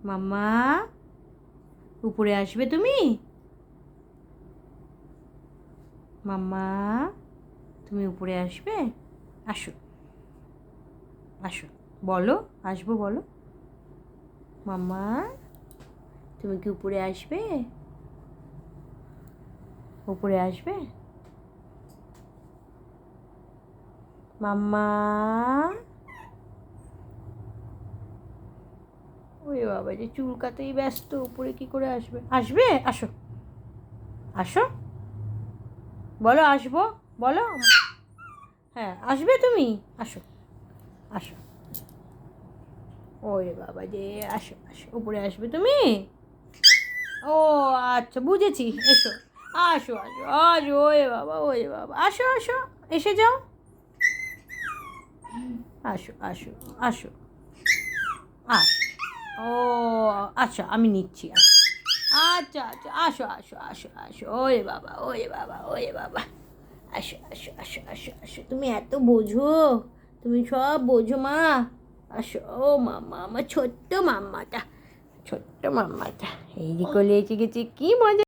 মাম্মা উপরে আসবে তুমি? মাম্মা তুমি উপরে আসবে? আসো আসো, বলো আসবো বলো। মাম্মা তুমি কি উপরে আসবে? উপরে আসবে? মাম্মা ওই বাবা যে চুলকাতেই ব্যস্ত, উপরে কি করে আসবে? আসবে, আসো আসো, বলো আসবো বলো। হ্যাঁ আসবে তুমি, আসো আসো। ওরে বাবা যে, আসো আসো, উপরে আসবে তুমি? ও আচ্ছা বুঝেছি, এসো আসো আসো আসো, ওরে বাবা ওরে বাবা, আসো আসো, এসে যাও, আসো আসো আসো। আচ্ছা, ও আচ্ছা আমি নিচ্ছি, আচ্ছা আচ্ছা, আসো আসো আসো আসো, ওরে বাবা ওরে বাবা ওরে বাবা, আসো আসো আসো আসো আসো, তুমি এত বোঝো, তুমি সব বোঝো মা। আসো ও মাম্মা, আমার ছোট্ট মাম্মাটা, ছোট্ট মাম্মাটা এই যে কোলে এসে গেছে, কি মজা।